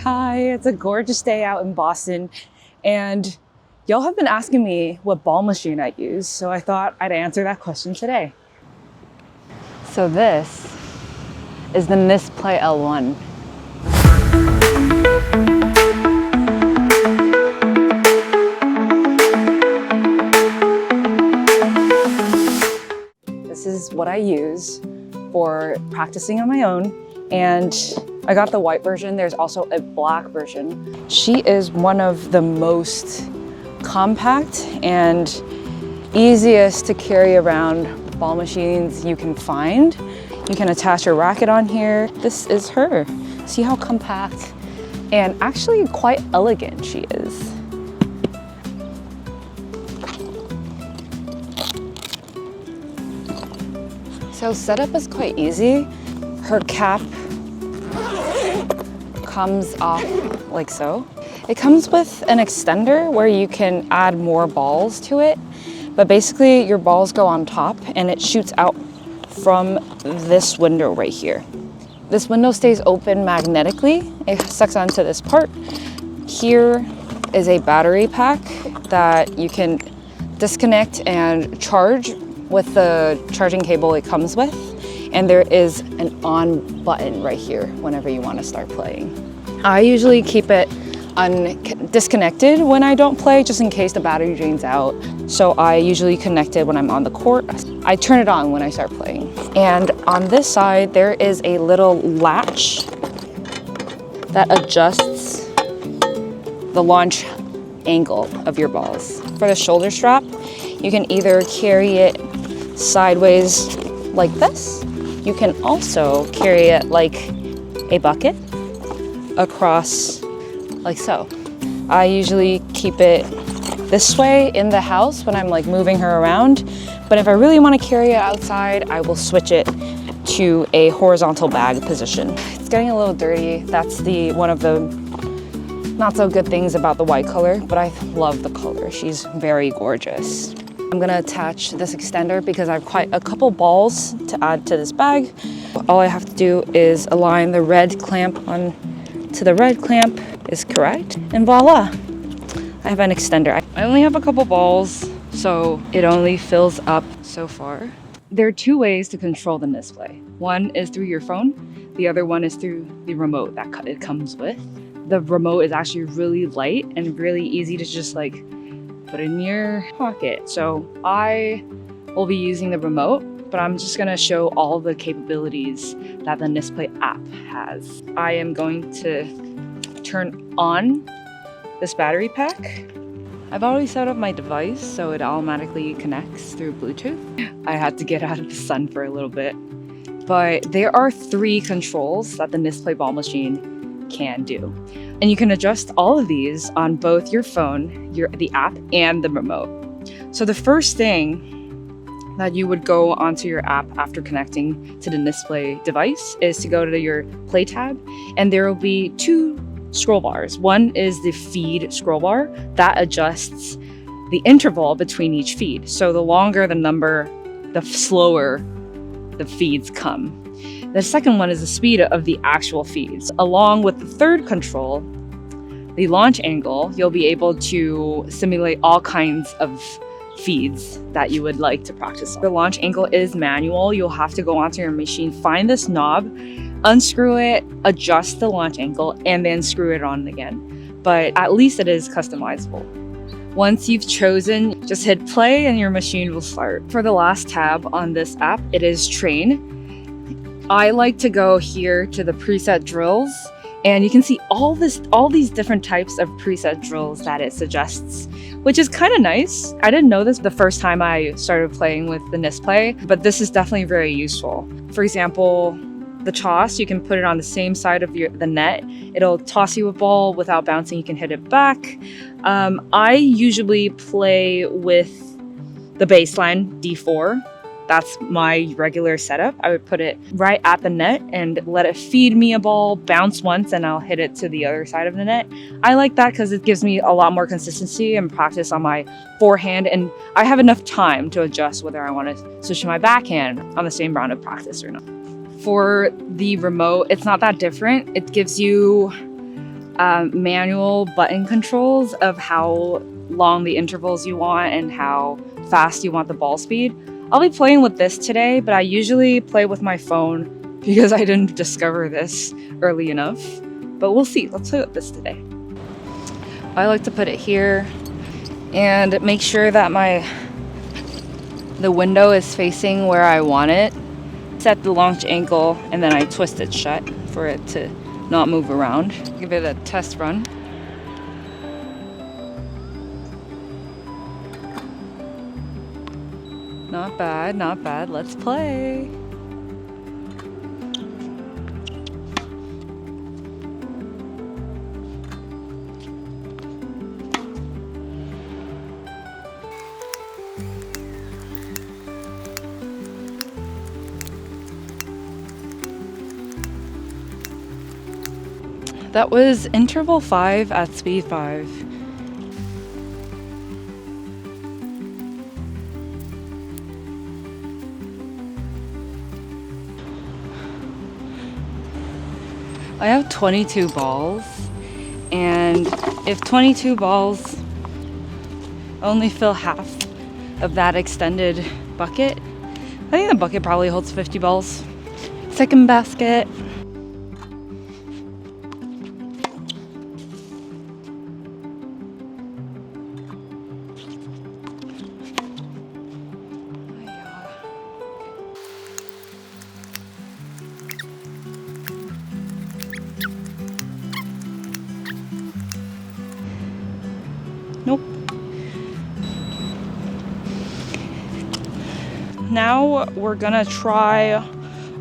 Hi, it's a gorgeous day out in Boston, and y'all have been asking me what ball machine I use, so I thought I'd answer that question today. So this is the Nisplay L1. This is what I use for practicing on my own, and I got the white version. There's also a black version. She is one of the most compact and easiest to carry around ball machines you can find. You can attach your racket on here. This is her. See how compact and actually quite elegant she is. So setup is quite easy. Her cap comes off like so. It comes with an extender where you can add more balls to it, but basically your balls go on top and it shoots out from this window right here. This window stays open magnetically. It sucks onto this part. Here is a battery pack that you can disconnect and charge with the charging cable it comes with. And there is an on button right here whenever you want to start playing. I usually keep it disconnected when I don't play, just in case the battery drains out. So I usually connect it when I'm on the court. I turn it on when I start playing. And on this side, there is a little latch that adjusts the launch angle of your balls. For the shoulder strap, you can either carry it sideways like this. You can also carry it like a bucket across like so. I usually keep it this way in the house when I'm like moving her around, but if I really want to carry it outside, I will switch it to a horizontal bag position. It's getting a little dirty. That's one of the not so good things about the white color, but I love the color. She's very gorgeous. I'm gonna attach this extender because I have quite a couple balls to add to this bag. All I have to do is align the red clamp on to the red clamp is correct, and voila, I have an extender. I only have a couple balls, so it only fills up so far. There are two ways to control the Nisplay. One is through your phone, the other one is through the remote that it comes with. The remote is actually really light and really easy to just like put in your pocket. So I will be using the remote, but I'm just gonna show all the capabilities that the Nisplay app has. I am going to turn on this battery pack. I've already set up my device so it automatically connects through Bluetooth. I had to get out of the sun for a little bit, but there are 3 controls that the Nisplay ball machine can do. And you can adjust all of these on both your phone, the app, and the remote. So the first thing that you would go onto your app after connecting to the Nisplay device is to go to your play tab, and there will be 2 scroll bars. One is the feed scroll bar that adjusts the interval between each feed. So the longer the number, the slower the feeds come. The second one is the speed of the actual feeds. Along with the third control, the launch angle, you'll be able to simulate all kinds of feeds that you would like to practice on. The launch angle is manual. You'll have to go onto your machine, find this knob, unscrew it, adjust the launch angle, and then screw it on again. But at least it is customizable. Once you've chosen, just hit play and your machine will start. For the last tab on this app, it is train. I like to go here to the preset drills, and you can see all these different types of preset drills that it suggests, which is kind of nice. I didn't know this the first time I started playing with the Nisplay, but this is definitely very useful. For example, the toss, you can put it on the same side of the net. It'll toss you a ball without bouncing. You can hit it back. I usually play with the baseline D4. That's my regular setup. I would put it right at the net and let it feed me a ball, bounce once, and I'll hit it to the other side of the net. I like that because it gives me a lot more consistency and practice on my forehand, and I have enough time to adjust whether I want to switch to my backhand on the same round of practice or not. For the remote, it's not that different. It gives you manual button controls of how long the intervals you want and how fast you want the ball speed. I'll be playing with this today, but I usually play with my phone because I didn't discover this early enough. But we'll see. Let's play with this today. I like to put it here and make sure that the window is facing where I want it. Set the launch ankle and then I twist it shut for it to not move around. Give it a test run. Not bad, not bad. Let's play. That was interval 5 at speed 5. I have 22 balls, and if 22 balls only fill half of that extended bucket, I think the bucket probably holds 50 balls. Second basket. Nope. Now we're gonna try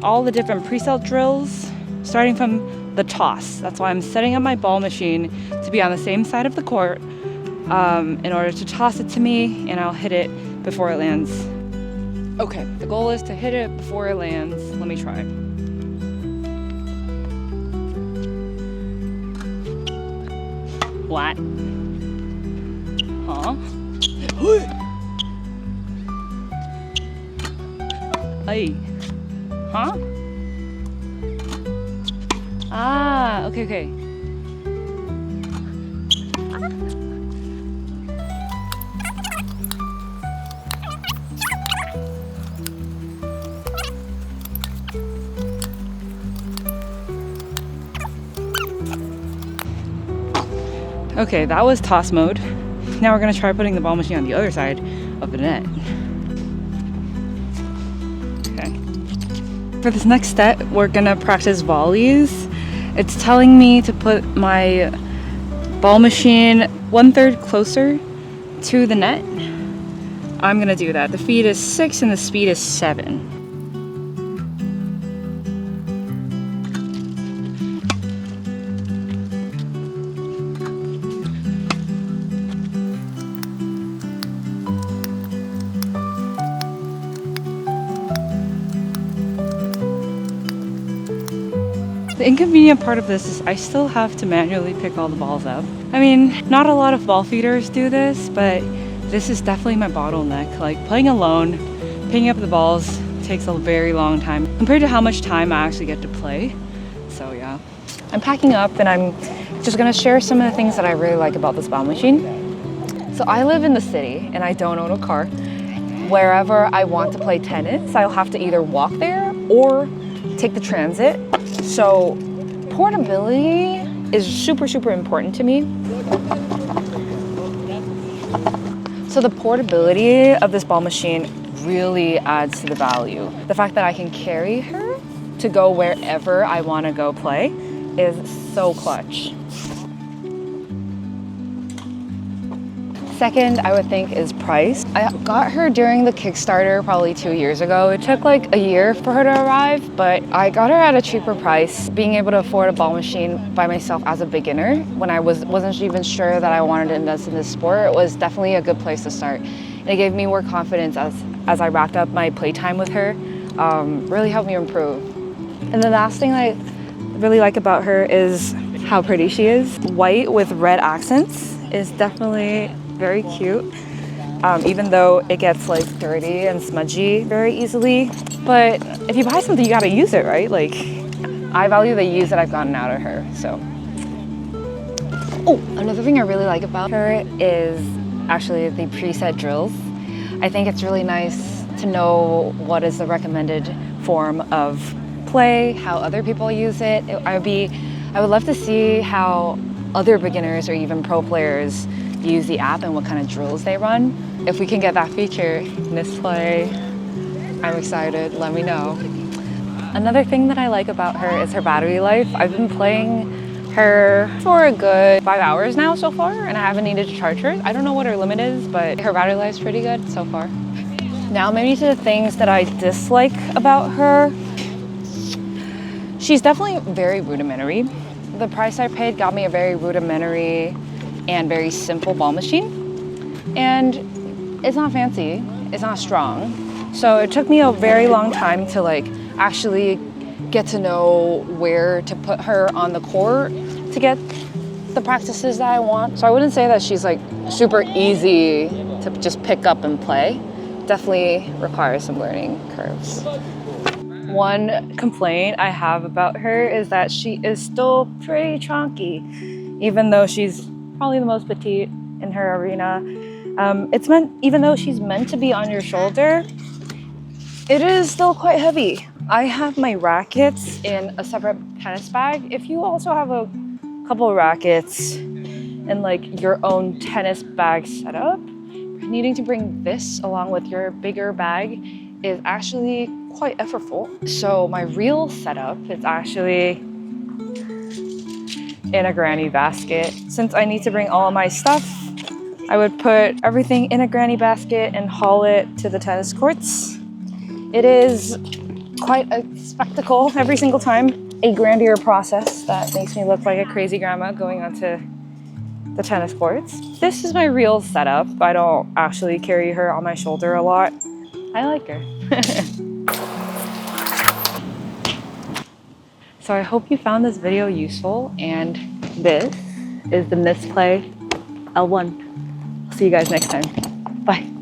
all the different pre-set drills, starting from the toss. That's why I'm setting up my ball machine to be on the same side of the court in order to toss it to me, and I'll hit it before it lands. Okay, the goal is to hit it before it lands. Let me try. What? Huh? Hey. Huh? Ah, okay. Okay, that was toss mode. Now we're gonna try putting the ball machine on the other side of the net. Okay. For this next step, we're gonna practice volleys. It's telling me to put my ball machine 1/3 closer to the net. I'm gonna do that. The feed is 6 and the speed is 7. The inconvenient part of this is I still have to manually pick all the balls up. I mean, not a lot of ball feeders do this, but this is definitely my bottleneck. Like playing alone, picking up the balls takes a very long time compared to how much time I actually get to play. So yeah. I'm packing up and I'm just gonna share some of the things that I really like about this ball machine. So I live in the city and I don't own a car. Wherever I want to play tennis, I'll have to either walk there or take the transit. So portability is super important to me. So the portability of this ball machine really adds to the value. The fact that I can carry her to go wherever I want to go play is so clutch. Second, I would think, is price. I got her during the Kickstarter probably 2 years ago. It took like a year for her to arrive, but I got her at a cheaper price. Being able to afford a ball machine by myself as a beginner, when I wasn't even sure that I wanted to invest in this sport, was definitely a good place to start. And it gave me more confidence as I racked up my playtime with her. Really helped me improve. And the last thing I really like about her is how pretty she is. White with red accents is definitely very cute, even though it gets like dirty and smudgy very easily. But if you buy something, you gotta use it, right? Like, I value the use that I've gotten out of her, so. Oh, another thing I really like about her is actually the preset drills. I think it's really nice to know what is the recommended form of play, how other people use it. I would love to see how other beginners or even pro players use the app and what kind of drills they run. If we can get that feature, Nisplay, I'm excited, let me know. Another thing that I like about her is her battery life. I've been playing her for a good 5 hours now so far, and I haven't needed to charge her. I don't know what her limit is, but her battery life's pretty good so far. Now maybe to the things that I dislike about her. She's definitely very rudimentary. The price I paid got me a very rudimentary and very simple ball machine. And it's not fancy, it's not strong. So it took me a very long time to like actually get to know where to put her on the court to get the practices that I want. So I wouldn't say that she's like super easy to just pick up and play. Definitely requires some learning curves. One complaint I have about her is that she is still pretty chunky, even though she's probably the most petite in her arena. Even though she's meant to be on your shoulder, it is still quite heavy. I have my rackets in a separate tennis bag. If you also have a couple rackets and like your own tennis bag setup, needing to bring this along with your bigger bag is actually quite effortful. So my real setup is actually in a granny basket. Since I need to bring all of my stuff, I would put everything in a granny basket and haul it to the tennis courts. It is quite a spectacle every single time. A grandeur process that makes me look like a crazy grandma going onto the tennis courts. This is my real setup. I don't actually carry her on my shoulder a lot. I like her. So I hope you found this video useful, and this is the Nisplay L1. See you guys next time. Bye.